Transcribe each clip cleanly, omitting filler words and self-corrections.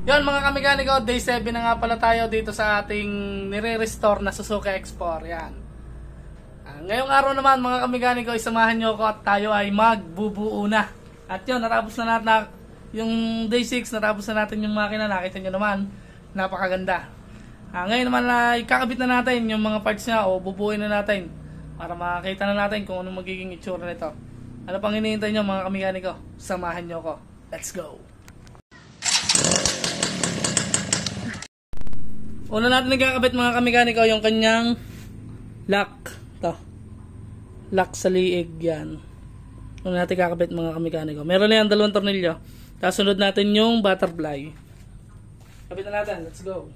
Yon mga kamekaniko, day 7 na nga pala tayo dito sa ating nire-restore na Suzuki X4. Yan. Ngayong araw naman mga kamekaniko, isamahan nyo ako at tayo ay magbubuo na. At yun, natapos na natin yung day 6, natapos na natin yung makina. Nakita nyo naman, napakaganda. Ngayon naman ay kakabit na natin yung mga parts niya o bubuuin na natin para makakita na natin kung anong magiging itsura nito. Ano pang hinihintay nyo mga kamekaniko? Samahan nyo ako. Let's go! Una natin nagkakabit mga kamekaniko yung kanyang lock. Ito. Lock sa liig yan. Una natin kakabit mga kamekaniko. Meron na yan 2 tornilyo. Tapos sunod natin yung butterfly. Kabit na natin. Let's go.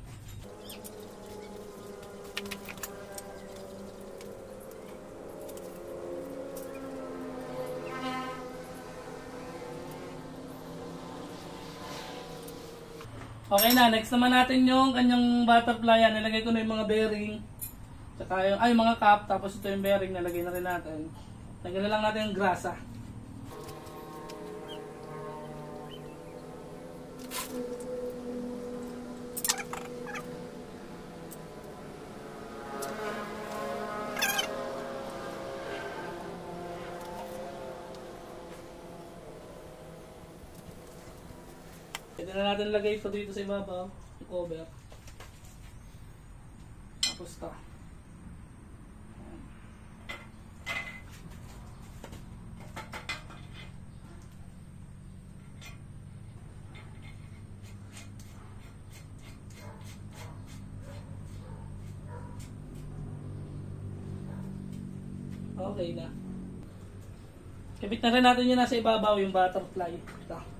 Okay na, next naman natin yung kanyang butterfly. Nilagay ko na yung mga bearing. Tsaka yung, mga cap. Tapos ito yung bearing, nalagay na rin natin. Lagyan na lang natin yung grasa. Pwede na natin lagay ito dito sa ibabaw, yung cover. Tapos ito. Okay na. Kapit na rin natin yung nasa ibabaw, yung butterfly. Ito.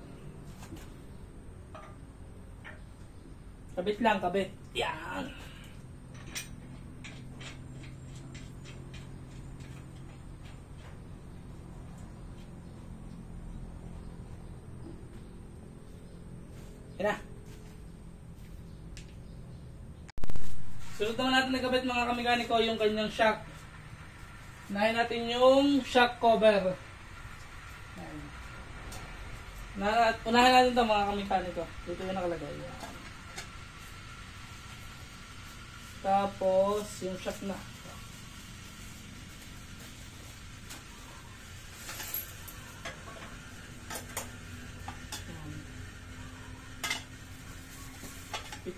Kabit lang, kabit. Yan. Yan na. Sunod naman natin nagkabit mga kamekaniko yung kanyang shock. Unahin natin yung shock cover. Unahin natin ito mga kamekaniko. Dito yung nakalagay. Tapos, yung shock na. Pit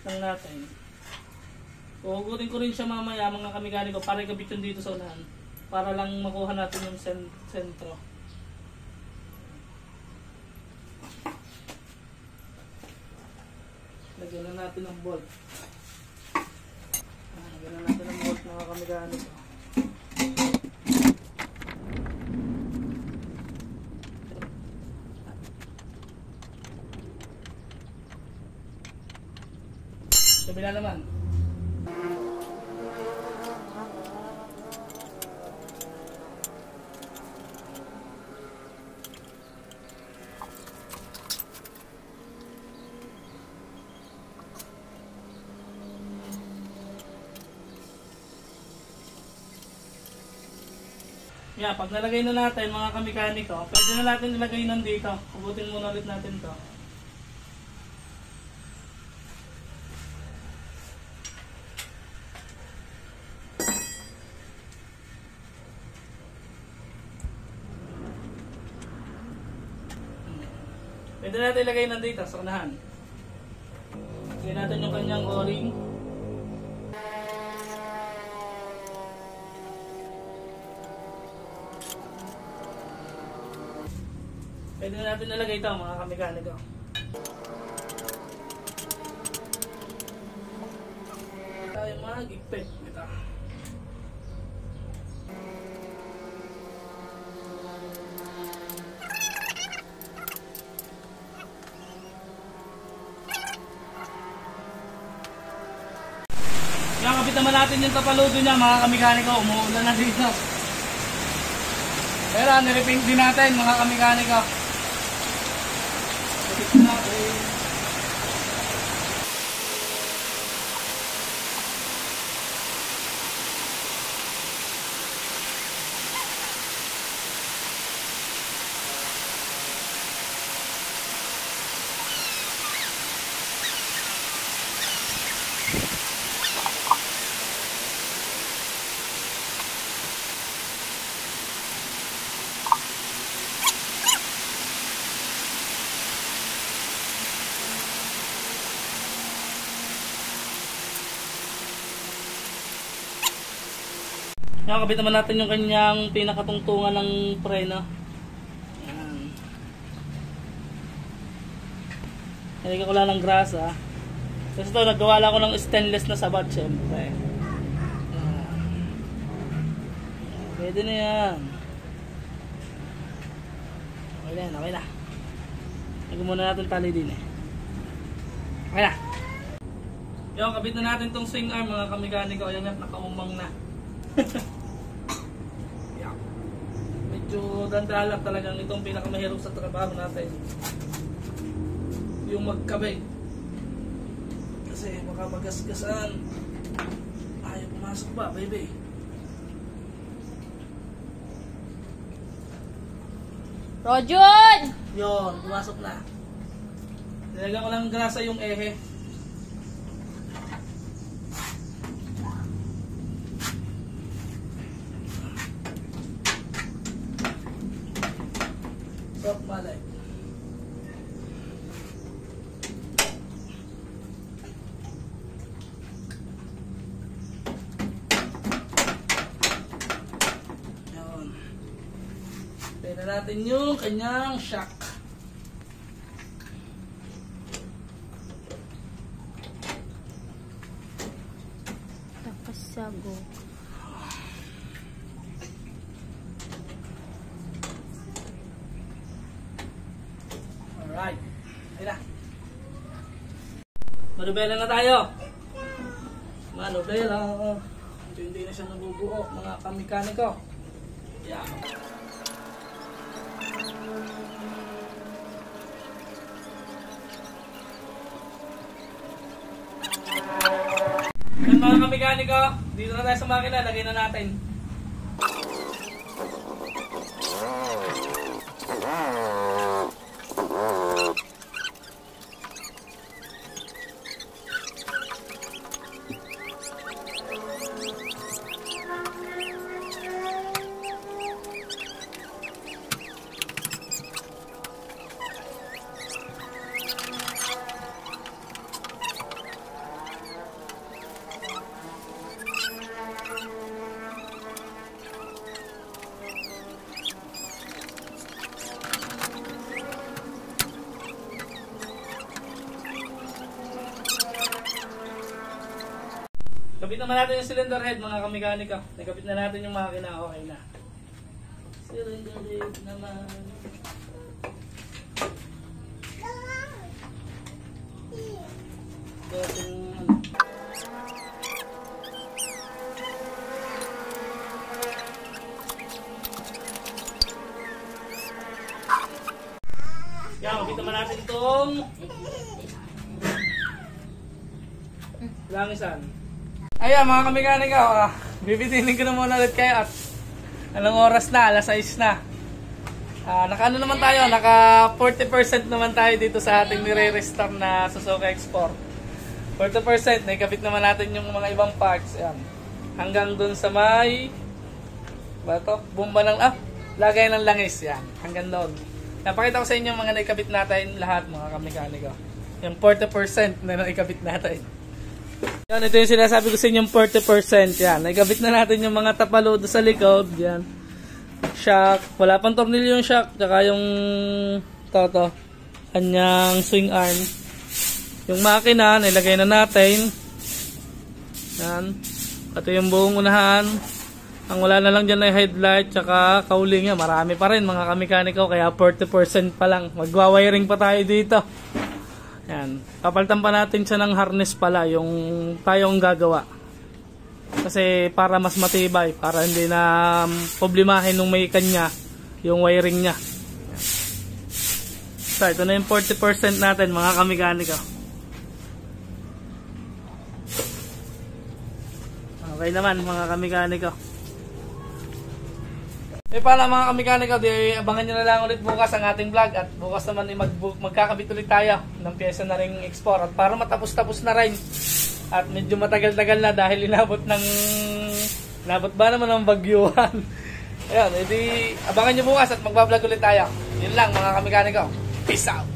lang natin. Uhugutin ko rin siya mamaya mga kamekaniko para ikabit yun dito sa unahan. Para lang makuha natin yung sentro. Lagyan na natin ang bolt. Lagyan na natin ang bolt mga kamekaniko. Kabila naman. Yeah, pag nalagay na natin mga kamekaniko, pwede na natin ilagay nandito. Ubutin muna ulit natin to. Pwede natin ilagay nandito sa unahan. Lagyan natin yung kanyang o-ring. Pwede na natin nalagay ito mga kamekaniko. Tayo mag-igpit ito. Kaya kapit naman natin yung tapaludo niya mga kamekaniko. Umuulan na dito. Pero nirepaint din natin mga kamekaniko. Kapit natin. Nakakabit naman natin yung kanyang pinakatungtungan ng preno. Nilagyan ko lang ng grasa. Kasi ito, naggawa lang ako ng stainless na sabat, syempre. Pwede na yan. Okay na yan, okay na. Lagyan muna natin tali din eh. Okay na. Yung, kabit na natin itong swing arm, mga kamekaniko. Ayan yan, nakaumang na. Yan. Medyo dandalak talagang itong pinakamahirap sa trabaho natin. Yung magkabay. Kasi baka magasgasan. Ayaw pumasok ba, baby? Rojun! Yun, pumasok na. Nilagyan ko lang ng grasa yung ehe. Sok malay. Pwede natin yung kanyang shock. Nakasago. Alright. Ayun na. Manubela na tayo. Manubela. Hindi na siya nabubuo, mga kamekaniko. Yeah. Yan mga kamekaniko, dito na tayo sa makina, lagay na natin. Kabit naman natin yung cylinder head, mga kamekaniko. Nakabit na natin yung makina, okay na. Cylinder head naman. Yan, kabit naman natin itong langisan. Ayan mga kamekaniko, bibitinin ko na muna ulit kayo at anong oras na, alas 6 na. Naka ano naman tayo, naka 40% naman tayo dito sa ating nire-restore na Suzuki Export. 40%, naikabit naman natin yung mga ibang parts. Ayan. Hanggang dun sa may bumba ng, lagay ng langis. Yan, hanggang doon. Napakita ko sa inyo mga naikabit natin lahat mga kamekaniko. Yung 40% na naikabit natin. Yan, ito yung sinasabi ko sa inyo, 40%. Yan, nagabit na natin yung mga tapalo sa likod. Yan. Shock. Wala pang tornilyo yung shock. Tsaka yung kanyang swing arm. Yung makina, nilagay na natin. Yan. Ito yung buong unahan. Ang wala na lang dyan ay headlight. Tsaka cowling yan. Marami pa rin mga kamekaniko. Kaya 40% pa lang. Magwa-wiring pa tayo dito. Yan. Papalitan pa natin siya ng harness pala yung tayong gagawa. Kasi para mas matibay, para hindi na problemahin nung may kanya yung wiring niya. Yan. So ito na yung 40% natin mga kamekaniko. Okay naman mga kamekaniko. Pala mga kamekaniko, di abangan nyo na lang ulit bukas ang ating vlog at bukas naman magkakabit ulit tayo ng pyesa na ring Export at para matapos-tapos na rin at medyo matagal-tagal na dahil inabot ba naman ng bagyuhan. Ayan, edi abangan nyo bukas at magbablog ulit tayo. Yun lang mga kamekaniko. Peace out!